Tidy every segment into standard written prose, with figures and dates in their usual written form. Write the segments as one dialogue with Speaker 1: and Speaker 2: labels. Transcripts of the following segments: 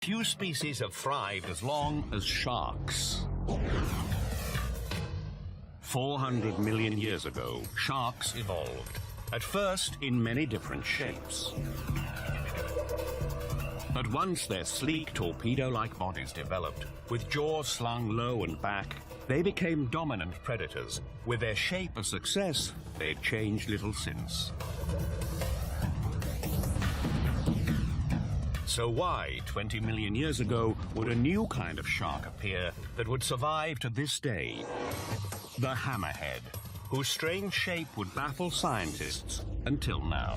Speaker 1: Few species have thrived as long as sharks. 400 million years ago, sharks evolved, at first in many different shapes. But once their sleek torpedo-like bodies developed, with jaws slung low and back, they became dominant predators. With their shape a success, they've changed little since. So why, 20 million years ago, would a new kind of shark appear that would survive to this day? The hammerhead, whose strange shape would baffle scientists until now.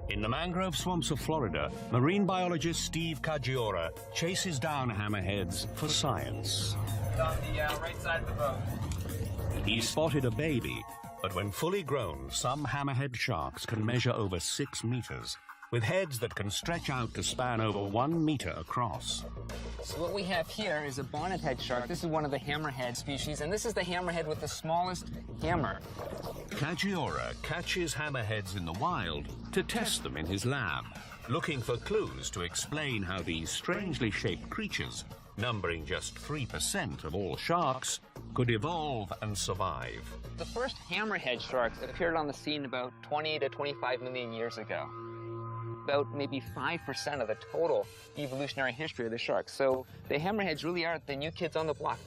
Speaker 1: In the mangrove swamps of Florida, marine biologist Steve Caggiora chases down hammerheads for science.
Speaker 2: It's on the right side of the boat.
Speaker 1: He spotted a baby, but when fully grown, some hammerhead sharks can measure over 6 meters, with heads that can stretch out to span over 1 meter across.
Speaker 2: So what we have here is a bonnethead shark. This is one of the hammerhead species, and this is the hammerhead with the smallest hammer.
Speaker 1: Caggiora catches hammerheads in the wild to test them in his lab, looking for clues to explain how these strangely shaped creatures, numbering just 3% of all sharks, could evolve and survive.
Speaker 2: The first hammerhead sharks appeared on the scene about 20 to 25 million years ago. About maybe 5% of the total evolutionary history of the sharks. So the hammerheads really are the new kids on the block.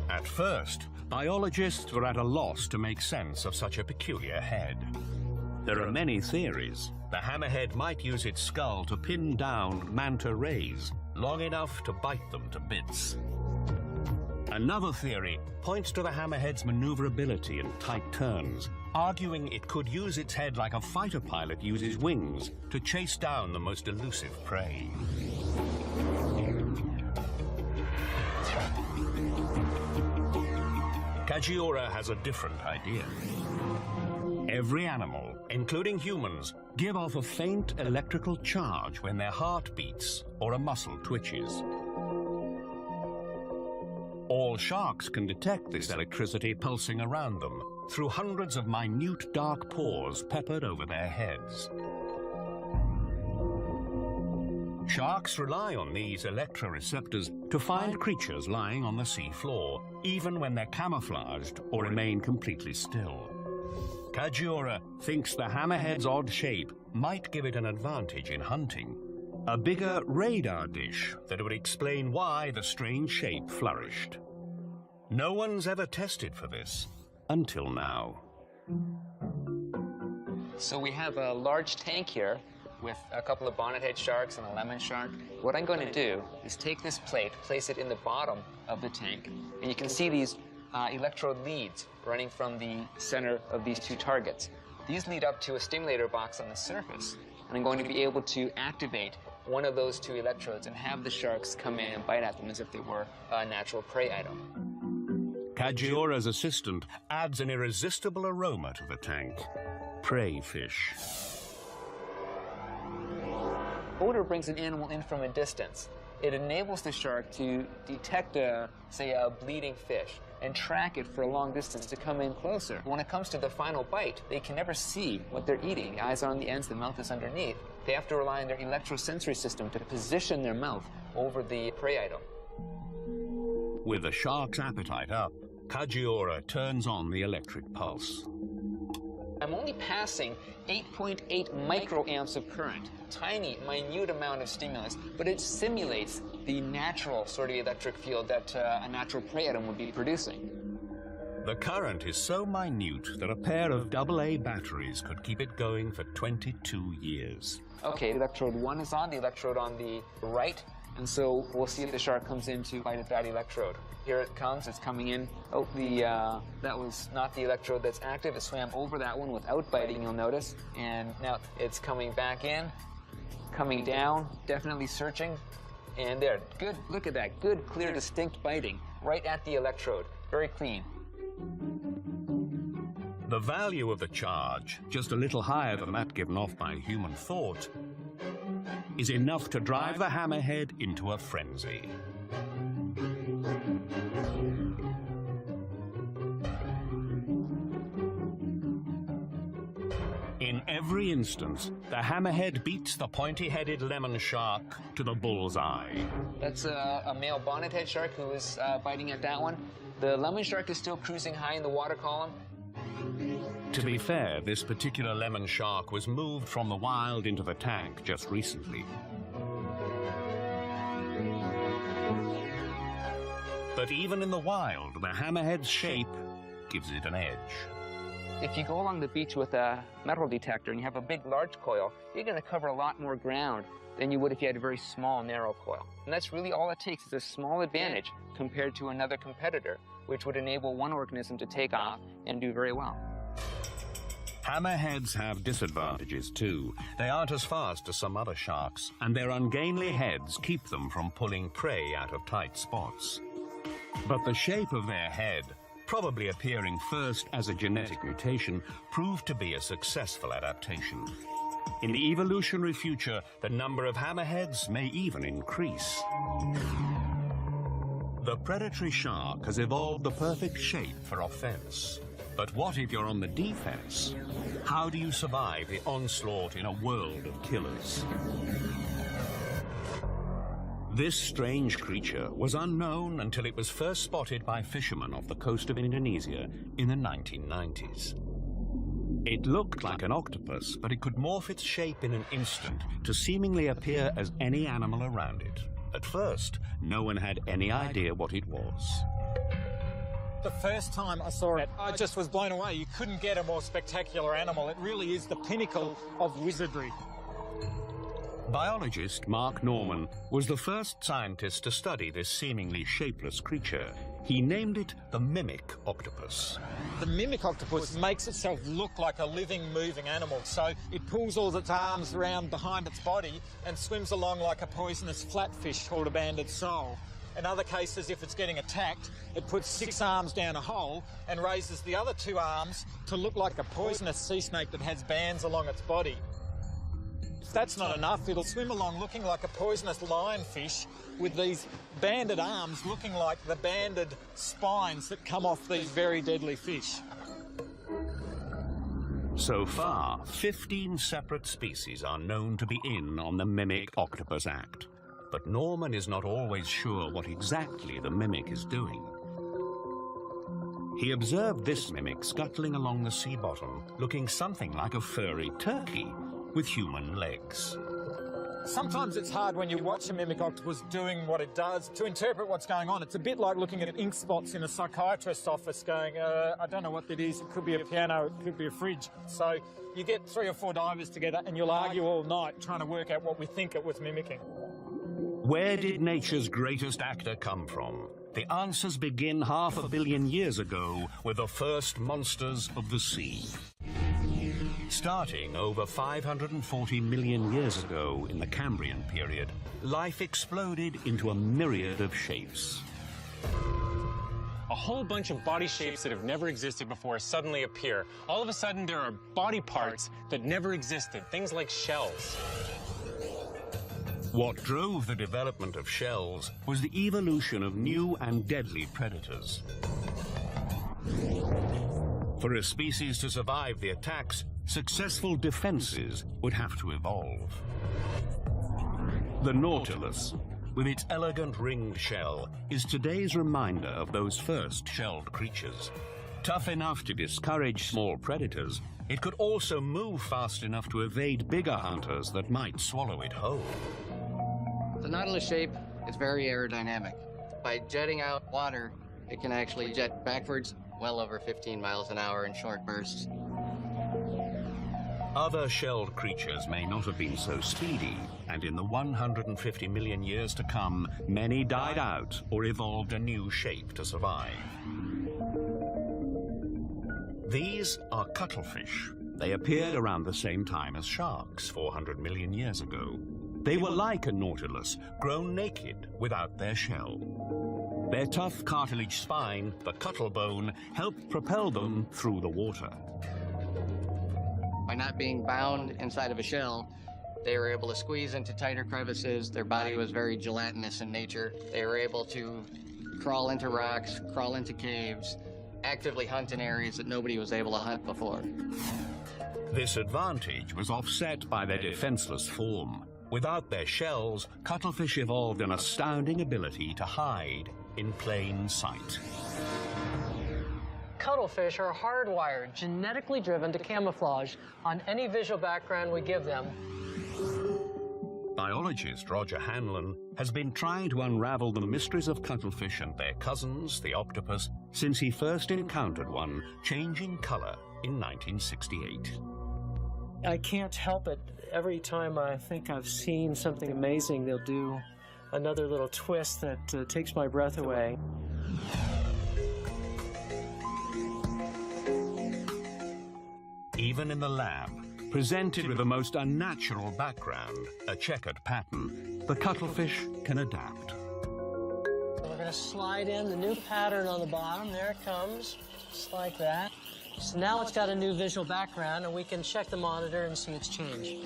Speaker 1: At first, biologists were at a loss to make sense of such a peculiar head. There are many theories. The hammerhead might use its skull to pin down manta rays long enough to bite them to bits. Another theory points to the hammerhead's maneuverability and tight turns, arguing it could use its head like a fighter pilot uses wings to chase down the most elusive prey. Caggiora has a different idea. Every animal, including humans, give off a faint electrical charge when their heart beats or a muscle twitches. All sharks can detect this electricity pulsing around them through hundreds of minute dark pores peppered over their heads. Sharks rely on these electroreceptors to find creatures lying on the sea floor, even when they're camouflaged or remain completely still. Caggiora thinks the hammerhead's odd shape might give it an advantage in hunting, a bigger radar dish that would explain why the strange shape flourished. No one's ever tested for this until now.
Speaker 2: So we have a large tank here with a couple of bonnethead sharks and a lemon shark. What I'm going to do is take this plate, place it in the bottom of the tank, and you can see these electrode leads running from the center of these two targets. These lead up to a stimulator box on the surface, and I'm going to be able to activate one of those two electrodes and have the sharks come in and bite at them as if they were a natural prey item.
Speaker 1: Caggiora's assistant adds an irresistible aroma to the tank. Prey fish.
Speaker 2: Odor brings an animal in from a distance. It enables the shark to detect, say, a bleeding fish and track it for a long distance to come in closer. When it comes to the final bite, they can never see what they're eating. The eyes are on the ends, the mouth is underneath. They have to rely on their electrosensory system to position their mouth over the prey item.
Speaker 1: With the shark's appetite up, Caggiora turns on the electric pulse.
Speaker 2: I'm only passing 8.8 microamps of current, tiny, minute amount of stimulus, but it simulates the natural sort of electric field that a natural prey item would be producing.
Speaker 1: The current is so minute that a pair of AA batteries could keep it going for 22 years.
Speaker 2: Okay, electrode 1 is on, the electrode on the right, and so we'll see if the shark comes in to bite at that electrode. Here it comes, it's coming in. Oh, that was not the electrode that's active. It swam over that one without biting, you'll notice. And now it's coming back in, coming down, definitely searching. And there, good, look at that, good, clear, distinct biting right at the electrode. Very clean.
Speaker 1: The value of the charge, just a little higher than that given off by human thought, is enough to drive the hammerhead into a frenzy. In every every instance, the hammerhead beats the pointy-headed lemon shark to the bullseye.
Speaker 2: That's a male bonnethead shark who is biting at that one. The lemon shark is still cruising high in the water column.
Speaker 1: To be fair, this particular lemon shark was moved from the wild into the tank just recently. But even in the wild, the hammerhead's shape gives it an edge.
Speaker 2: If you go along the beach with a metal detector and you have a big, large coil, you're going to cover a lot more ground than you would if you had a very small, narrow coil. And that's really all it takes is a small advantage compared to another competitor, which would enable one organism to take off and do very well.
Speaker 1: Hammerheads have disadvantages too. They aren't as fast as some other sharks, and their ungainly heads keep them from pulling prey out of tight spots. But the shape of their head, probably appearing first as a genetic mutation, proved to be a successful adaptation. In the evolutionary future, the number of hammerheads may even increase. The predatory shark has evolved the perfect shape for offense. But what if you're on the defense? How do you survive the onslaught in a world of killers? This strange creature was unknown until it was first spotted by fishermen off the coast of Indonesia in the 1990s. It looked like an octopus, but it could morph its shape in an instant to seemingly appear as any animal around it. At first, no one had any idea what it was.
Speaker 3: The first time I saw it, I just was blown away. You couldn't get a more spectacular animal. It really is the pinnacle of wizardry.
Speaker 1: Biologist Mark Norman was the first scientist to study this seemingly shapeless creature. He named it the mimic octopus.
Speaker 3: The mimic octopus makes itself look like a living, moving animal. So it pulls all its arms around behind its body and swims along like a poisonous flatfish called a banded sole. In other cases, if it's getting attacked, it puts 6 arms down a hole and raises the other 2 arms to look like a poisonous sea snake that has bands along its body. If that's not enough, it'll swim along looking like a poisonous lionfish with these banded arms looking like the banded spines that come off these very deadly fish.
Speaker 1: So far, 15 separate species are known to be in on the mimic octopus act. But Norman is not always sure what exactly the mimic is doing. He observed this mimic scuttling along the sea bottom, looking something like a furry turkey with human legs.
Speaker 3: Sometimes it's hard when you watch a mimic octopus doing what it does to interpret what's going on. It's a bit like looking at ink spots in a psychiatrist's office going, I don't know what that is. It could be a piano, it could be a fridge. So you get 3 or 4 divers together and you'll argue all night trying to work out what we think it was mimicking.
Speaker 1: Where did nature's greatest actor come from? The answers begin 500 million years ago with the first monsters of the sea. Starting over 540 million years ago in the Cambrian period, life exploded into a myriad of shapes.
Speaker 4: A whole bunch of body shapes that have never existed before suddenly appear. All of a sudden, there are body parts that never existed, things like shells.
Speaker 1: What drove the development of shells was the evolution of new and deadly predators. For a species to survive the attacks, successful defenses would have to evolve. The Nautilus, with its elegant ringed shell, is today's reminder of those first shelled creatures. Tough enough to discourage small predators, it could also move fast enough to evade bigger hunters that might swallow it whole.
Speaker 5: The Nautilus shape is very aerodynamic. By jetting out water, it can actually jet backwards well over 15 miles an hour in short bursts.
Speaker 1: Other shelled creatures may not have been so speedy, and in the 150 million years to come, many died out or evolved a new shape to survive. These are cuttlefish. They appeared around the same time as sharks 400 million years ago. They were like a nautilus, grown naked without their shell. Their tough cartilage spine, the cuttlebone, helped propel them through the water.
Speaker 5: By not being bound inside of a shell, they were able to squeeze into tighter crevices. Their body was very gelatinous in nature. They were able to crawl into rocks, crawl into caves, actively hunt in areas that nobody was able to hunt before.
Speaker 1: This advantage was offset by their defenseless form. Without their shells, cuttlefish evolved an astounding ability to hide in plain sight.
Speaker 6: Cuttlefish are hardwired, genetically driven to camouflage on any visual background we give them.
Speaker 1: Biologist Roger Hanlon has been trying to unravel the mysteries of cuttlefish and their cousins, the octopus, since he first encountered one changing color in 1968.
Speaker 6: I can't help it. Every time I think I've seen something amazing, they'll do another little twist that takes my breath away.
Speaker 1: Even in the lab, presented with the most unnatural background, a checkered pattern, the cuttlefish can adapt.
Speaker 6: We're going to slide in the new pattern on the bottom. There it comes, just like that. So now it's got a new visual background, and we can check the monitor and see its change.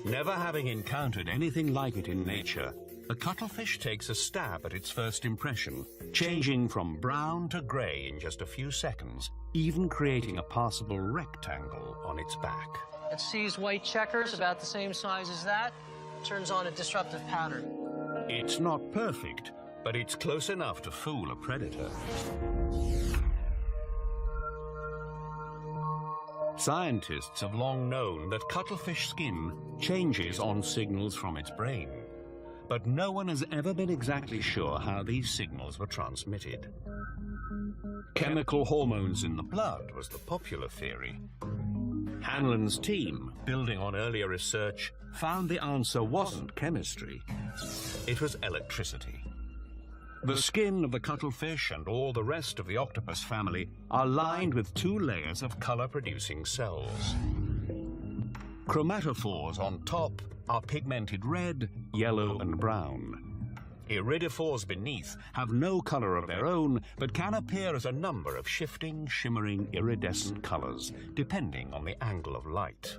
Speaker 1: Never having encountered anything like it in nature, the cuttlefish takes a stab at its first impression, changing from brown to gray in just a few seconds, even creating a passable rectangle on its back.
Speaker 6: It sees white checkers about the same size as that, turns on a disruptive pattern.
Speaker 1: It's not perfect, but it's close enough to fool a predator. Scientists have long known that cuttlefish skin changes on signals from its brain, but no one has ever been exactly sure how these signals were transmitted. Chemical hormones in the blood was the popular theory. Hanlon's team, building on earlier research, found the answer wasn't chemistry, it was electricity. The skin of the cuttlefish and all the rest of the octopus family are lined with two layers of color-producing cells. Chromatophores on top are pigmented red, yellow, and brown. Iridophores beneath have no color of their own, but can appear as a number of shifting, shimmering, iridescent colors, depending on the angle of light.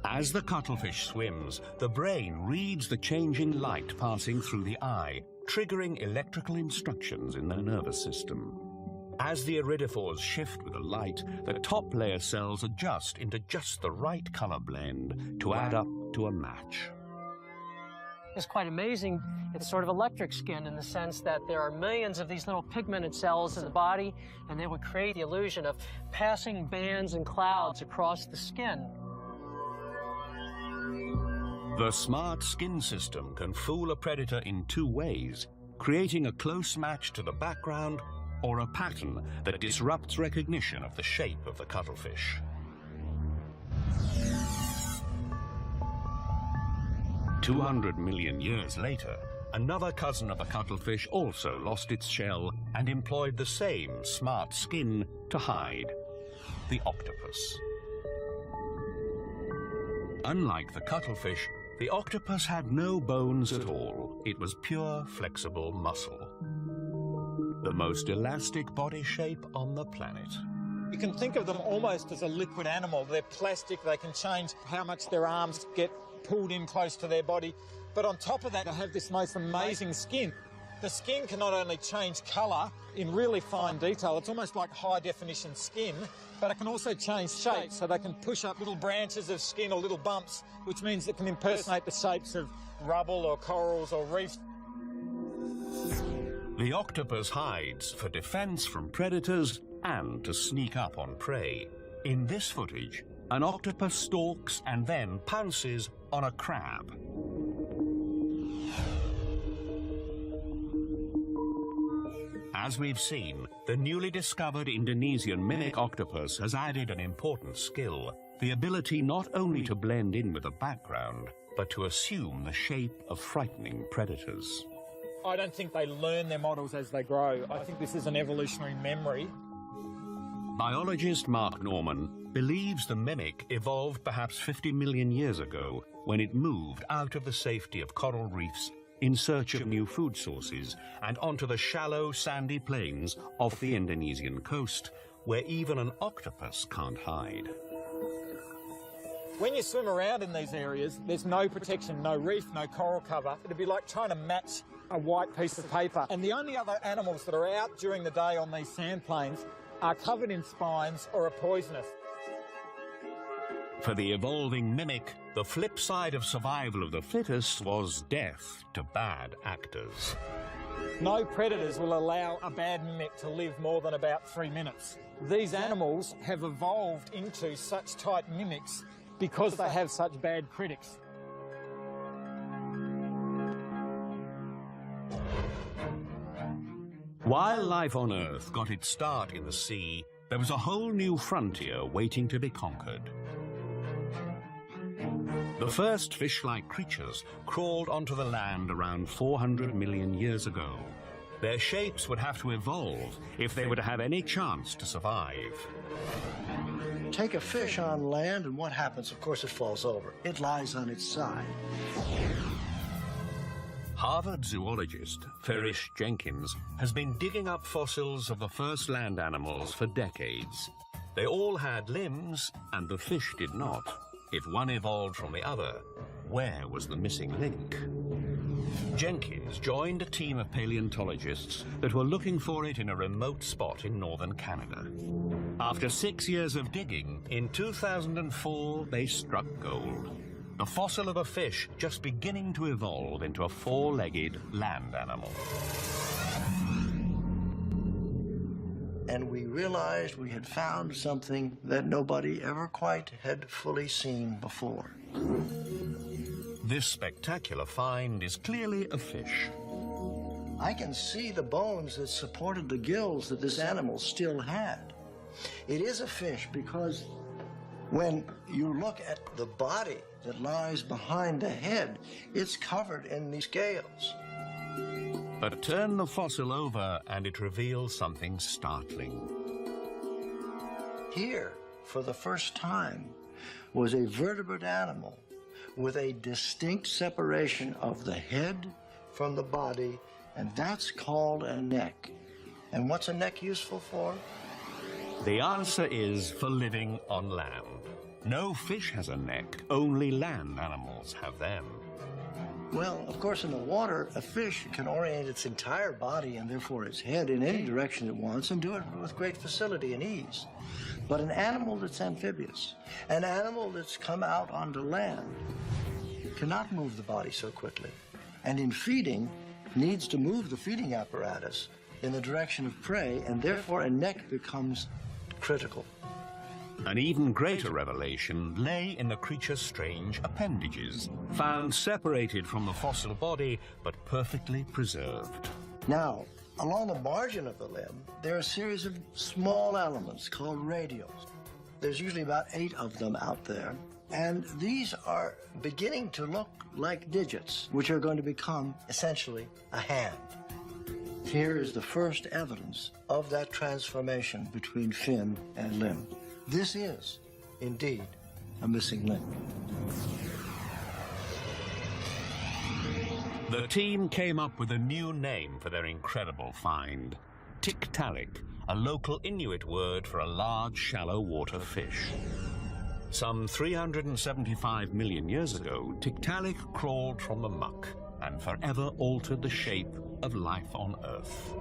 Speaker 1: As the cuttlefish swims, the brain reads the changing light passing through the eye, triggering electrical instructions in the nervous system. As the iridophores shift with the light, the top layer cells adjust into just the right color blend to add up to a match.
Speaker 6: It's quite amazing. It's sort of electric skin in the sense that there are millions of these little pigmented cells in the body, and they would create the illusion of passing bands and clouds across the skin.
Speaker 1: The smart skin system can fool a predator in two ways, creating a close match to the background or a pattern that disrupts recognition of the shape of the cuttlefish. 200 million years later, another cousin of the cuttlefish also lost its shell and employed the same smart skin to hide: the octopus. Unlike the cuttlefish, the octopus had no bones at all. It was pure, flexible muscle. The most elastic body shape on the planet.
Speaker 3: You can think of them almost as a liquid animal. They're plastic, they can change how much their arms get pulled in close to their body. But on top of that, they have this most amazing skin. The skin can not only change colour in really fine detail, it's almost like high-definition skin, but it can also change shape, so they can push up little branches of skin or little bumps, which means it can impersonate the shapes of rubble or corals or reefs.
Speaker 1: The octopus hides for defense from predators and to sneak up on prey. In this footage, an octopus stalks and then pounces on a crab. As we've seen, the newly discovered Indonesian mimic octopus has added an important skill, the ability not only to blend in with the background, but to assume the shape of frightening predators.
Speaker 3: I don't think they learn their models as they grow. I think this is an evolutionary memory.
Speaker 1: Biologist Mark Norman believes the mimic evolved perhaps 50 million years ago when it moved out of the safety of coral reefs in search of new food sources and onto the shallow, sandy plains off the Indonesian coast, where even an octopus can't hide.
Speaker 3: When you swim around in these areas, there's no protection, no reef, no coral cover. It'd be like trying to match a white piece of paper. And the only other animals that are out during the day on these sand plains are covered in spines or are poisonous.
Speaker 1: For the evolving mimic, the flip side of survival of the fittest was death to bad actors.
Speaker 3: No predators will allow a bad mimic to live more than about 3 minutes. These animals have evolved into such tight mimics because they have such bad critics.
Speaker 1: While life on Earth got its start in the sea, there was a whole new frontier waiting to be conquered. The first fish-like creatures crawled onto the land around 400 million years ago. Their shapes would have to evolve if they were to have any chance to survive.
Speaker 7: Take a fish on land, and what happens? Of course, it falls over. It lies on its side.
Speaker 1: Harvard zoologist Farish Jenkins has been digging up fossils of the first land animals for decades. They all had limbs, and the fish did not. If one evolved from the other, where was the missing link? Jenkins joined a team of paleontologists that were looking for it in a remote spot in northern Canada. After 6 years of digging, in 2004 they struck gold. The fossil of a fish just beginning to evolve into a four-legged land animal.
Speaker 7: And we realized we had found something that nobody ever quite had fully seen before.
Speaker 1: This spectacular find is clearly a fish.
Speaker 7: I can see the bones that supported the gills that this animal still had. It is a fish because when you look at the body that lies behind the head, it's covered in these scales.
Speaker 1: But turn the fossil over and it reveals something startling.
Speaker 7: Here, for the first time, was a vertebrate animal with a distinct separation of the head from the body, and that's called a neck. And what's a neck useful for?
Speaker 1: The answer is for living on land. No fish has a neck, only land animals have them.
Speaker 7: Well, of course, in the water, a fish can orient its entire body and therefore its head in any direction it wants and do it with great facility and ease. But an animal that's amphibious, an animal that's come out onto land, cannot move the body so quickly. And in feeding, needs to move the feeding apparatus in the direction of prey, and therefore a neck becomes critical.
Speaker 1: An even greater revelation lay in the creature's strange appendages, found separated from the fossil body, but perfectly preserved.
Speaker 7: Now, along the margin of the limb, there are a series of small elements called radials. There's usually about 8 of them out there. And these are beginning to look like digits, which are going to become essentially a hand. Here is the first evidence of that transformation between fin and limb. This is, indeed, a missing link.
Speaker 1: The team came up with a new name for their incredible find. Tiktaalik, a local Inuit word for a large, shallow water fish. Some 375 million years ago, Tiktaalik crawled from the muck and forever altered the shape of life on Earth.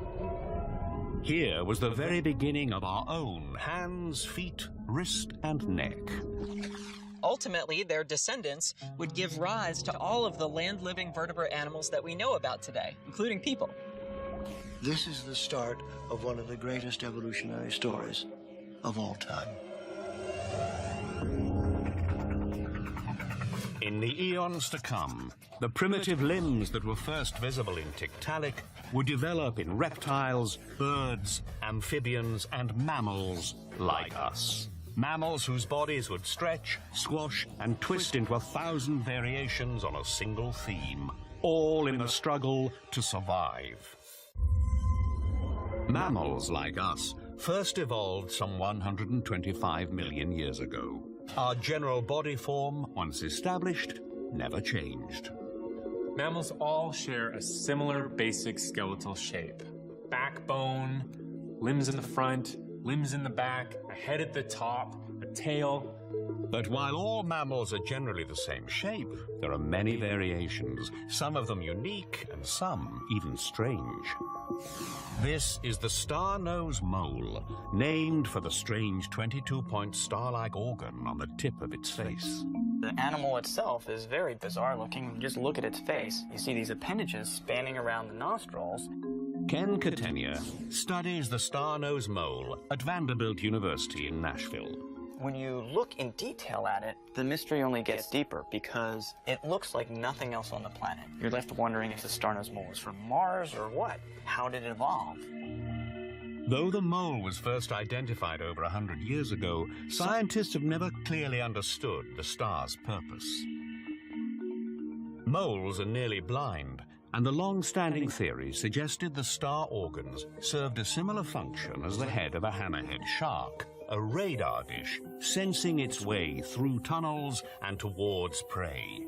Speaker 1: Here was the very beginning of our own hands, feet, wrist, and neck.
Speaker 8: Ultimately, their descendants would give rise to all of the land-living vertebrate animals that we know about today, including people.
Speaker 7: This is the start of one of the greatest evolutionary stories of all time.
Speaker 1: In the eons to come, the primitive limbs that were first visible in Tiktaalik would develop in reptiles, birds, amphibians, and mammals like us. Mammals whose bodies would stretch, squash, and twist into 1,000 variations on a single theme, all in the struggle to survive. Mammals like us first evolved some 125 million years ago. Our general body form, once established, never changed.
Speaker 4: Mammals all share a similar basic skeletal shape. Backbone, limbs in the front, limbs in the back, a head at the top, a tail,
Speaker 1: But while all mammals are generally the same shape, there are many variations, some of them unique and some even strange. This is the star-nosed mole, named for the strange 22-point star-like organ on the tip of its face.
Speaker 9: The animal itself is very bizarre looking. Just look at its face. You see these appendages spanning around the nostrils.
Speaker 1: Ken Catania studies the star-nosed mole at Vanderbilt University in Nashville.
Speaker 9: When you look in detail at it, the mystery only gets deeper because it looks like nothing else on the planet. You're left wondering if the star-nosed mole is from Mars or what? How did it evolve?
Speaker 1: Though the mole was first identified over 100 years ago, scientists have never clearly understood the star's purpose. Moles are nearly blind, and the long-standing theory suggested the star organs served a similar function as the head of a hammerhead shark, a radar dish sensing its way through tunnels and towards prey.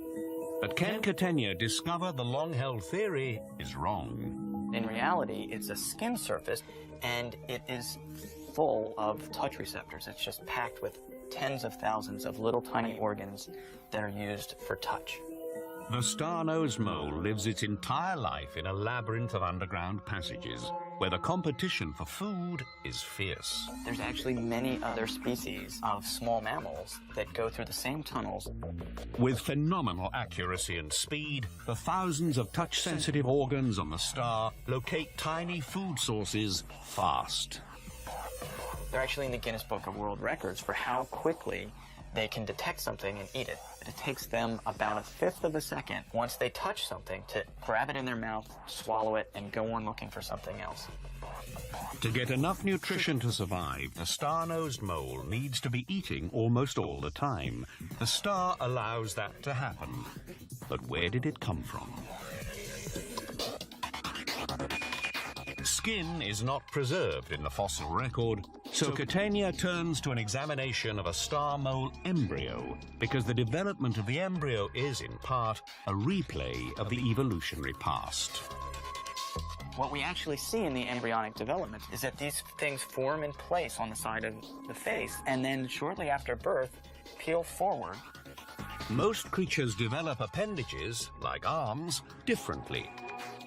Speaker 1: But Ken Catania discovered the long-held theory is wrong.
Speaker 9: In reality, it's a skin surface, and it is full of touch receptors. It's just packed with tens of thousands of little tiny organs that are used for touch.
Speaker 1: The star-nosed mole lives its entire life in a labyrinth of underground passages, where the competition for food is fierce.
Speaker 9: There's actually many other species of small mammals that go through the same tunnels.
Speaker 1: With phenomenal accuracy and speed, the thousands of touch-sensitive organs on the star locate tiny food sources fast.
Speaker 9: They're actually in the Guinness Book of World Records for how quickly they can detect something and eat it. It takes them about 1/5 of a second once they touch something to grab it in their mouth, swallow it, and go on looking for something else.
Speaker 1: To get enough nutrition to survive, the star-nosed mole needs to be eating almost all the time. The star allows that to happen. But where did it come from? Skin is not preserved in the fossil record, so Catania turns to an examination of a star mole embryo, because the development of the embryo is, in part, a replay of the evolutionary past.
Speaker 9: What we actually see in the embryonic development is that these things form in place on the side of the face, and then shortly after birth, peel forward.
Speaker 1: Most creatures develop appendages, like arms, differently.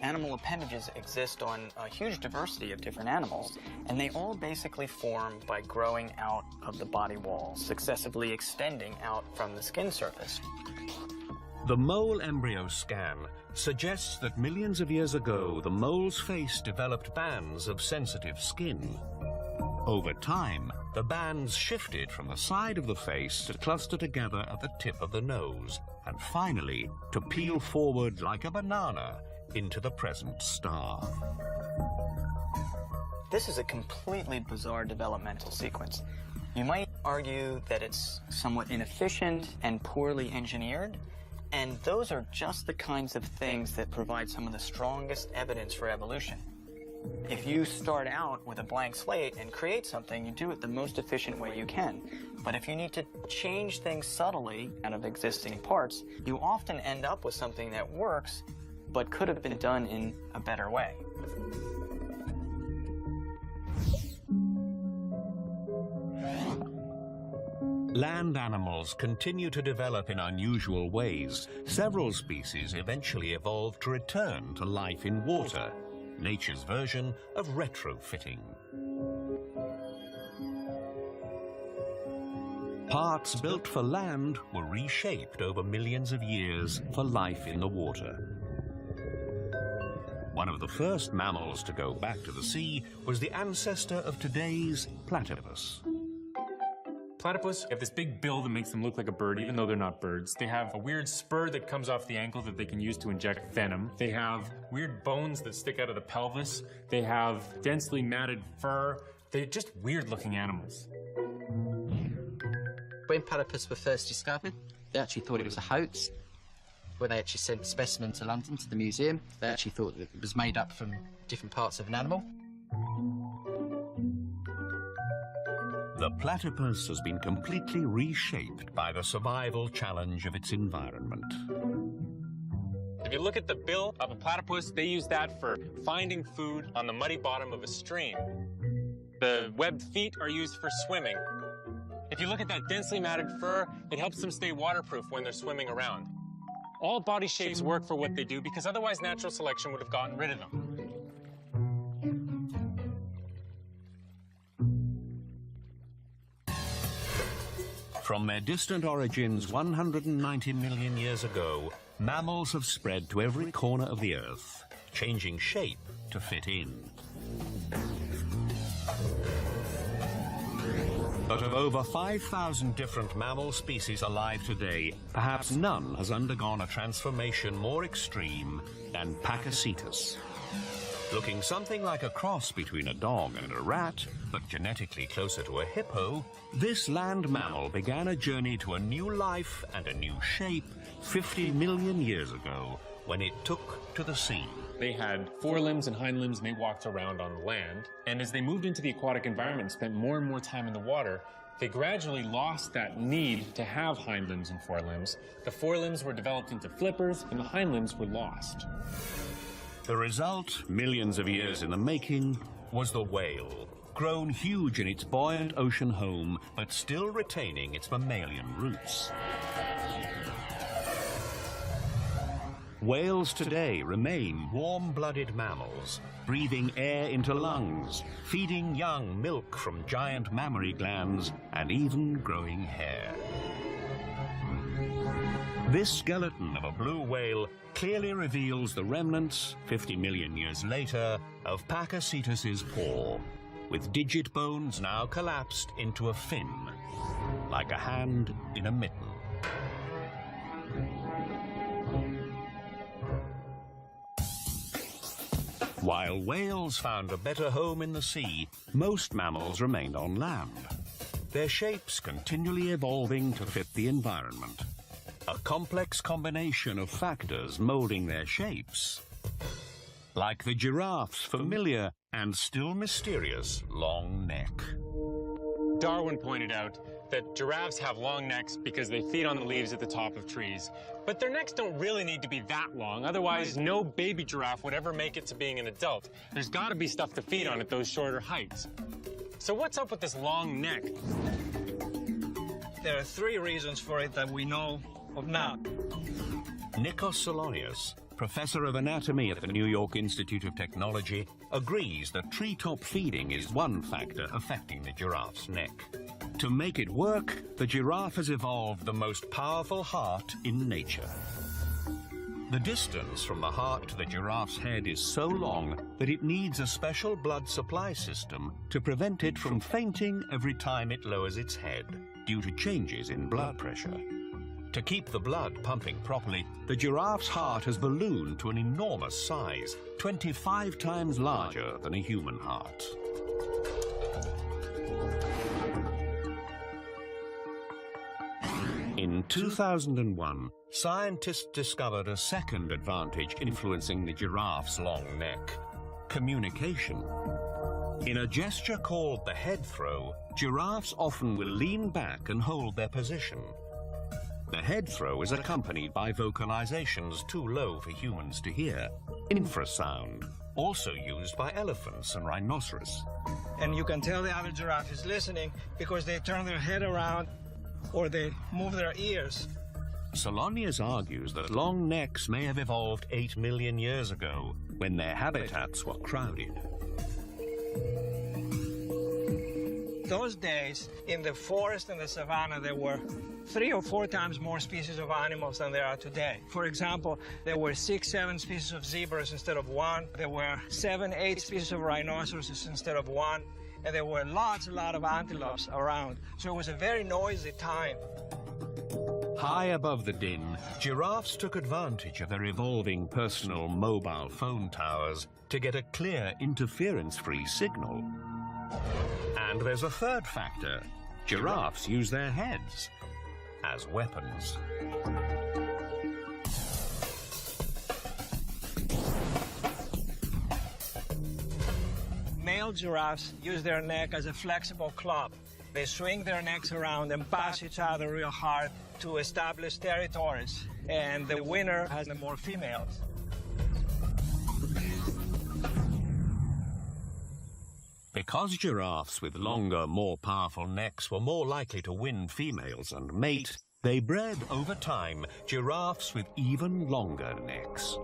Speaker 9: Animal appendages exist on a huge diversity of different animals, and they all basically form by growing out of the body wall, successively extending out from the skin surface.
Speaker 1: The mole embryo scan suggests that millions of years ago, the mole's face developed bands of sensitive skin. Over time, the bands shifted from the side of the face to cluster together at the tip of the nose, and finally to peel forward like a banana into the present star.
Speaker 9: This is a completely bizarre developmental sequence. You might argue that it's somewhat inefficient and poorly engineered, and those are just the kinds of things that provide some of the strongest evidence for evolution. If you start out with a blank slate and create something, you do it the most efficient way you can. But if you need to change things subtly out of existing parts, you often end up with something that works, but could have been done in a better way.
Speaker 1: Land animals continue to develop in unusual ways. Several species eventually evolved to return to life in water, nature's version of retrofitting. Parts built for land were reshaped over millions of years for life in the water. One of the first mammals to go back to the sea was the ancestor of today's platypus.
Speaker 4: Platypus have this big bill that makes them look like a bird, even though they're not birds. They have a weird spur that comes off the ankle that they can use to inject venom. They have weird bones that stick out of the pelvis. They have densely matted fur. They're just weird-looking animals.
Speaker 5: When platypus were first discovered, they actually thought it was a hoax. When they actually sent a specimen to London to the museum, they actually thought that it was made up from different parts of an animal.
Speaker 1: The platypus has been completely reshaped by the survival challenge of its environment.
Speaker 4: If you look at the bill of a platypus, they use that for finding food on the muddy bottom of a stream. The webbed feet are used for swimming. If you look at that densely matted fur, it helps them stay waterproof when they're swimming around. All body shapes work for what they do because otherwise natural selection would have gotten rid of them.
Speaker 1: From their distant origins 190 million years ago, mammals have spread to every corner of the Earth, changing shape to fit in. But of over 5,000 different mammal species alive today, perhaps none has undergone a transformation more extreme than Pakicetus. Looking something like a cross between a dog and a rat, but genetically closer to a hippo, this land mammal began a journey to a new life and a new shape 50 million years ago when it took to the sea.
Speaker 4: They had forelimbs and hind limbs, and they walked around on land. And as they moved into the aquatic environment and spent more and more time in the water, they gradually lost that need to have hind limbs and forelimbs. The forelimbs were developed into flippers, and the hind limbs were lost.
Speaker 1: The result, millions of years in the making, was the whale, grown huge in its buoyant ocean home, but still retaining its mammalian roots. Whales today remain warm-blooded mammals, breathing air into lungs, feeding young milk from giant mammary glands, and even growing hair. This skeleton of a blue whale clearly reveals the remnants, 50 million years later, of Pakicetus's paw, with digit bones now collapsed into a fin, like a hand in a mitten. While whales found a better home in the sea, most mammals remained on land, their shapes continually evolving to fit the environment. A complex combination of factors molding their shapes, like the giraffe's familiar and still mysterious long neck.
Speaker 4: Darwin pointed out that giraffes have long necks because they feed on the leaves at the top of trees. But their necks don't really need to be that long, otherwise no baby giraffe would ever make it to being an adult. There's got to be stuff to feed on at those shorter heights. So what's up with this long neck?
Speaker 3: There are 3 reasons for it that we know of now.
Speaker 1: Nikos Solonius, professor of anatomy at the New York Institute of Technology, agrees that treetop feeding is one factor affecting the giraffe's neck. To make it work, the giraffe has evolved the most powerful heart in nature. The distance from the heart to the giraffe's head is so long that it needs a special blood supply system to prevent it from fainting every time it lowers its head due to changes in blood pressure. To keep the blood pumping properly, the giraffe's heart has ballooned to an enormous size, 25 times larger than a human heart. In 2001, scientists discovered a second advantage influencing the giraffe's long neck: communication. In a gesture called the head throw, giraffes often will lean back and hold their position. The head throw is accompanied by vocalizations too low for humans to hear, infrasound, also used by elephants and rhinoceros.
Speaker 3: And you can tell the other giraffe is listening because they turn their head around or they move their ears.
Speaker 1: Solonius argues that long necks may have evolved 8 million years ago, when their habitats were crowded.
Speaker 3: Those days, in the forest and the savanna, there were 3 or 4 times more species of animals than there are today. For example, there were 6, 7 species of zebras instead of 1. There were 7, 8 species of rhinoceroses instead of 1. And there were a lot of antelopes around. So it was a very noisy time.
Speaker 1: High above the din, giraffes took advantage of their evolving personal mobile phone towers to get a clear, interference-free signal. And there's a third factor. Giraffes use their heads as weapons.
Speaker 3: Male giraffes use their neck as a flexible club. They swing their necks around and bash each other real hard to establish territories. And the winner has the more females.
Speaker 1: Because giraffes with longer, more powerful necks were more likely to win females and mate, they bred over time giraffes with even longer necks.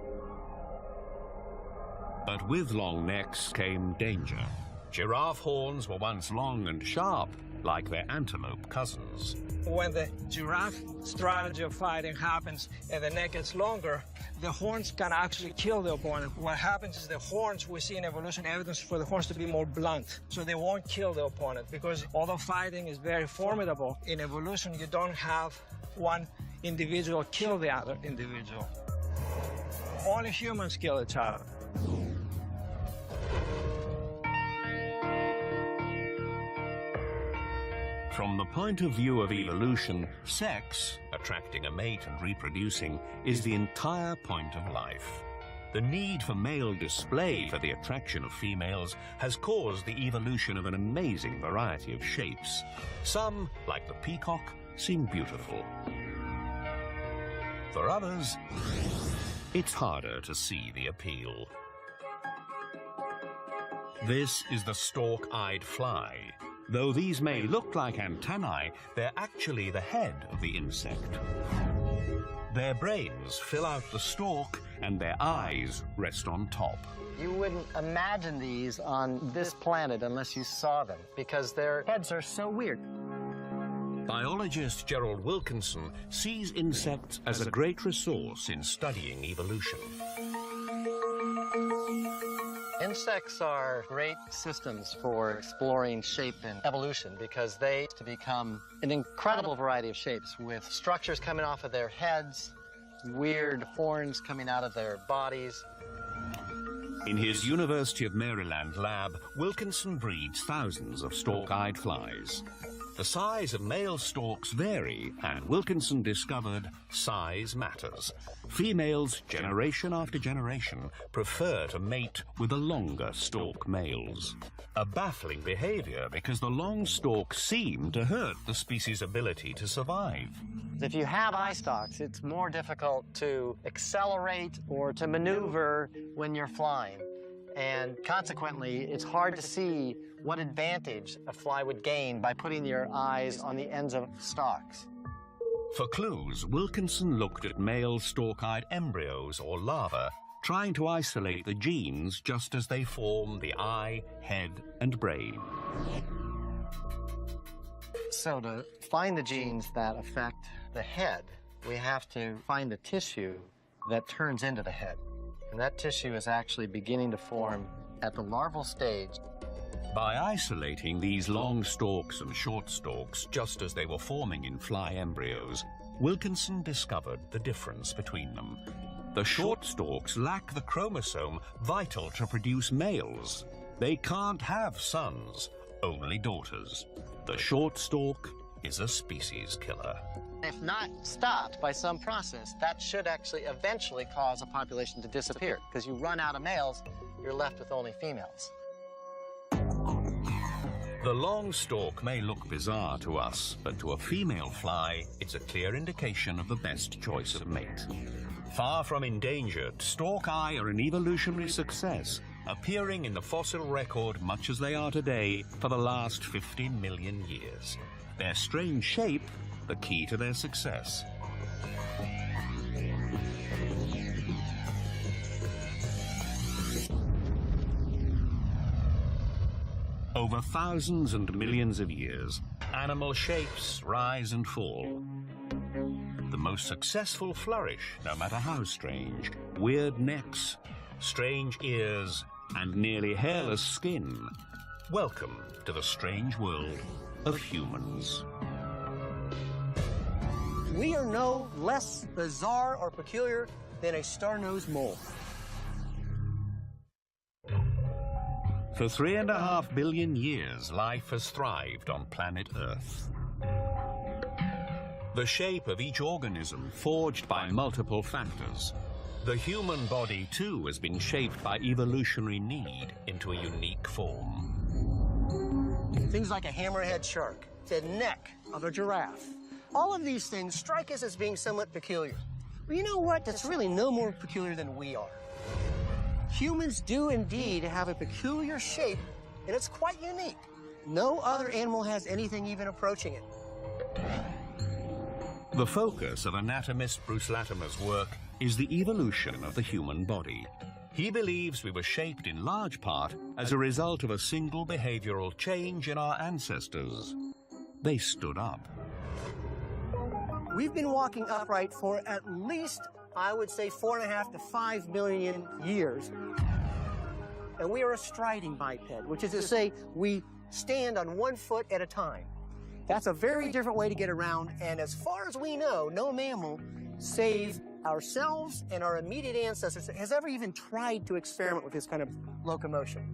Speaker 1: But with long necks came danger. Giraffe horns were once long and sharp, like their antelope cousins.
Speaker 3: When the giraffe strategy of fighting happens and the neck gets longer, the horns can actually kill the opponent. What happens is the horns, we see in evolution evidence for the horns to be more blunt, so they won't kill the opponent, because although fighting is very formidable, in evolution you don't have one individual kill the other individual. Only humans kill each other.
Speaker 1: From the point of view of evolution, sex, attracting a mate and reproducing, is the entire point of life. The need for male display for the attraction of females has caused the evolution of an amazing variety of shapes. Some, like the peacock, seem beautiful. For others, it's harder to see the appeal. This is the stalk-eyed fly. Though these may look like antennae, they're actually the head of the insect. Their brains fill out the stalk, and their eyes rest on top.
Speaker 5: You wouldn't imagine these on this planet unless you saw them, because their heads are so weird.
Speaker 1: Biologist Gerald Wilkinson sees insects as a great resource in studying evolution.
Speaker 5: Insects are great systems for exploring shape and evolution, because they to become an incredible variety of shapes, with structures coming off of their heads, weird horns coming out of their bodies.
Speaker 1: In his University of Maryland lab, Wilkinson breeds thousands of stalk-eyed flies. The size of male stalks vary, and Wilkinson discovered size matters. Females, generation after generation, prefer to mate with the longer stalk males. A baffling behavior, because the long stalks seem to hurt the species' ability to survive.
Speaker 5: If you have eye stalks, it's more difficult to accelerate or to maneuver when you're flying. And consequently, it's hard to see what advantage a fly would gain by putting your eyes on the ends of stalks.
Speaker 1: For clues, Wilkinson looked at male stalk-eyed embryos or larvae, trying to isolate the genes just as they form the eye, head, and brain.
Speaker 5: So to find the genes that affect the head, we have to find the tissue that turns into the head. And that tissue is actually beginning to form at the larval stage.
Speaker 1: By isolating these long stalks and short stalks just as they were forming in fly embryos, Wilkinson discovered the difference between them. The short stalks lack the chromosome vital to produce males. They can't have sons, only daughters. The short stalk is a species killer.
Speaker 5: If not stopped by some process, that should actually eventually cause a population to disappear, because you run out of males, you're left with only females.
Speaker 1: The long stalk may look bizarre to us, but to a female fly, it's a clear indication of the best choice of mate. Far from endangered, stalk-eye are an evolutionary success, appearing in the fossil record much as they are today for the last 50 million years. Their strange shape, the key to their success. Over thousands and millions of years, animal shapes rise and fall. The most successful flourish, no matter how strange. Weird necks, strange ears, and nearly hairless skin. Welcome to the strange world of humans.
Speaker 7: We are no less bizarre or peculiar than a star-nosed mole.
Speaker 1: For 3.5 billion years, life has thrived on planet Earth. The shape of each organism forged by multiple factors. The human body, too, has been shaped by evolutionary need into a unique form.
Speaker 7: Things like a hammerhead shark, the neck of a giraffe. All of these things strike us as being somewhat peculiar. But you know what? That's really no more peculiar than we are. Humans do indeed have a peculiar shape
Speaker 10: and it's quite unique. No other animal has anything even approaching it.
Speaker 1: The focus of anatomist Bruce Latimer's work is the evolution of the human body. He believes we were shaped in large part as a result of a single behavioral change in our ancestors. They stood up.
Speaker 10: We've been walking upright for at least, I would say, 4.5 to 5 million years. And we are a striding biped, which is to say we stand on one foot at a time. That's a very different way to get around, and as far as we know, no mammal, save ourselves and our immediate ancestors, has ever even tried to experiment with this kind of locomotion.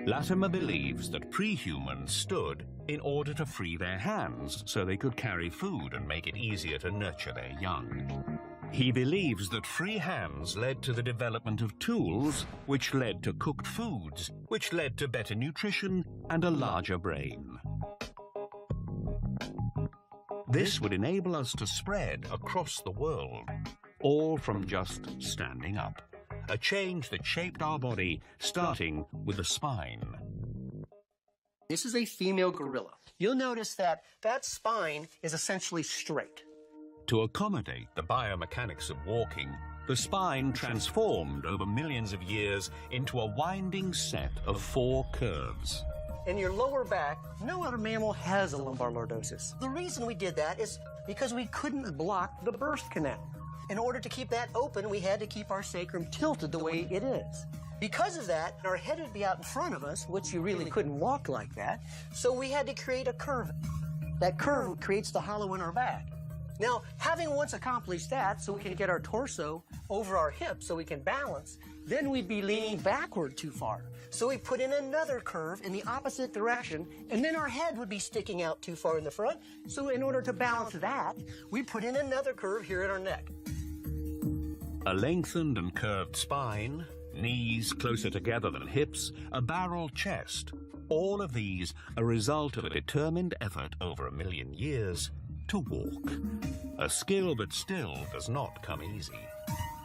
Speaker 1: Latimer believes that pre-humans stood in order to free their hands so they could carry food and make it easier to nurture their young. He believes that free hands led to the development of tools, which led to cooked foods, which led to better nutrition and a larger brain. This would enable us to spread across the world, all from just standing up. A change that shaped our body, starting with the spine.
Speaker 10: This is a female gorilla. You'll notice that that spine is essentially straight.
Speaker 1: To accommodate the biomechanics of walking, the spine transformed over millions of years into a winding set of 4 curves.
Speaker 10: In your lower back, no other mammal has a lumbar lordosis. The reason we did that is because we couldn't block the birth canal. In order to keep that open, we had to keep our sacrum tilted the way it is. Because of that, our head would be out in front of us, which you really couldn't walk like that, so we had to create a curve. That curve creates the hollow in our back. Now, having once accomplished that, so we can get our torso over our hips so we can balance, then we'd be leaning backward too far. So we put in another curve in the opposite direction, and then our head would be sticking out too far in the front. So in order to balance that, we put in another curve here at our neck.
Speaker 1: A lengthened and curved spine, knees closer together than hips, a barrel chest. All of these a result of a determined effort over 1 million years to walk. A skill that still does not come easy.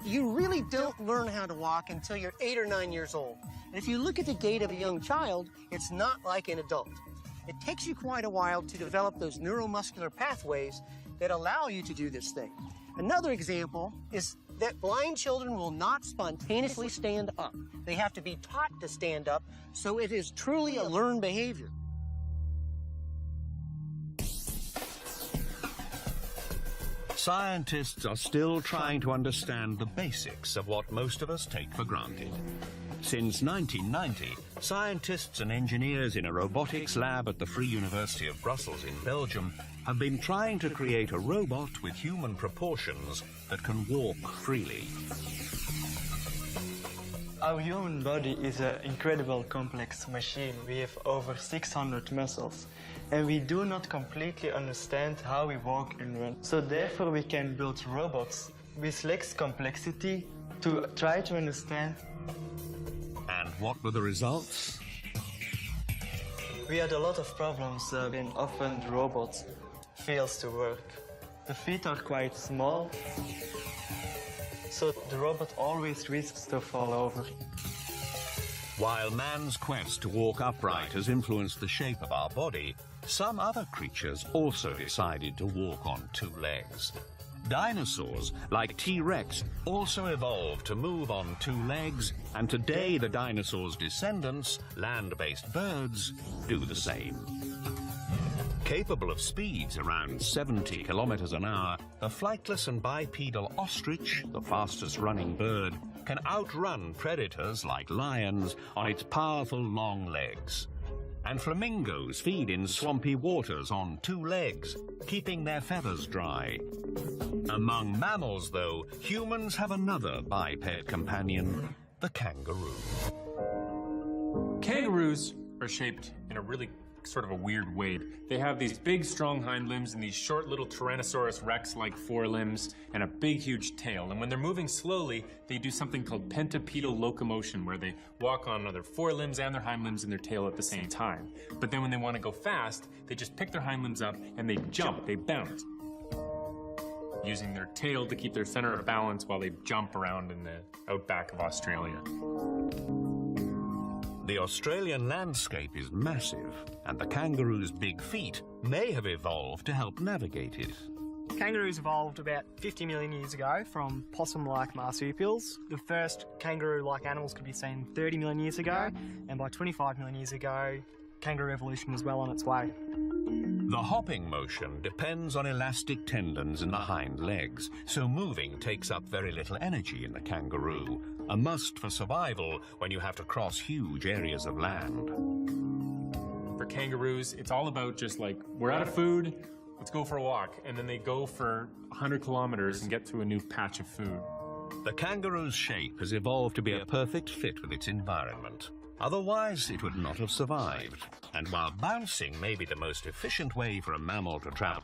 Speaker 10: You really don't learn how to walk until you're 8 or 9 years old. And if you look at the gait of a young child, it's not like an adult. It takes you quite a while to develop those neuromuscular pathways that allow you to do this thing. Another example is that blind children will not spontaneously stand up. They have to be taught to stand up, so it is truly a learned behavior.
Speaker 1: Scientists are still trying to understand the basics of what most of us take for granted. Since 1990, scientists and engineers in a robotics lab at the Free University of Brussels in Belgium have been trying to create a robot with human proportions that can walk freely.
Speaker 11: Our human body is an incredible complex machine. We have over 600 muscles, and we do not completely understand how we walk and run. So therefore we can build robots with less complexity to try to understand.
Speaker 1: And what were the results?
Speaker 11: We had a lot of problems when often the robot fails to work. The feet are quite small, so the robot always risks to fall over.
Speaker 1: While man's quest to walk upright has influenced the shape of our body, some other creatures also decided to walk on 2 legs. Dinosaurs, like T-Rex, also evolved to move on 2 legs, and today the dinosaurs' descendants, land-based birds, do the same. Capable of speeds around 70 kilometers an hour, the flightless and bipedal ostrich, the fastest running bird, can outrun predators like lions on its powerful long legs. And flamingos feed in swampy waters on 2 legs, keeping their feathers dry. Among mammals, though, humans have another biped companion, the kangaroo.
Speaker 4: Kangaroos are shaped in a really sort of a weird way. They have these big, strong hind limbs and these short little Tyrannosaurus Rex-like forelimbs and a big, huge tail. And when they're moving slowly, they do something called pentapedal locomotion, where they walk on their forelimbs and their hind limbs and their tail at the same time. But then when they want to go fast, they just pick their hind limbs up and they jump, they bounce, using their tail to keep their center of balance while they jump around in the outback of Australia.
Speaker 1: The Australian landscape is massive, and the kangaroo's big feet may have evolved to help navigate it.
Speaker 12: Kangaroos evolved about 50 million years ago from possum-like marsupials. The first kangaroo-like animals could be seen 30 million years ago, and by 25 million years ago, kangaroo evolution was well on its way.
Speaker 1: The hopping motion depends on elastic tendons in the hind legs, so moving takes up very little energy in the kangaroo, a must for survival when you have to cross huge areas of land.
Speaker 4: For kangaroos, it's all about just like, we're out of food, let's go for a walk. And then they go for 100 kilometers and get to a new patch of food.
Speaker 1: The kangaroo's shape has evolved to be a perfect fit with its environment. Otherwise, it would not have survived. And while bouncing may be the most efficient way for a mammal to travel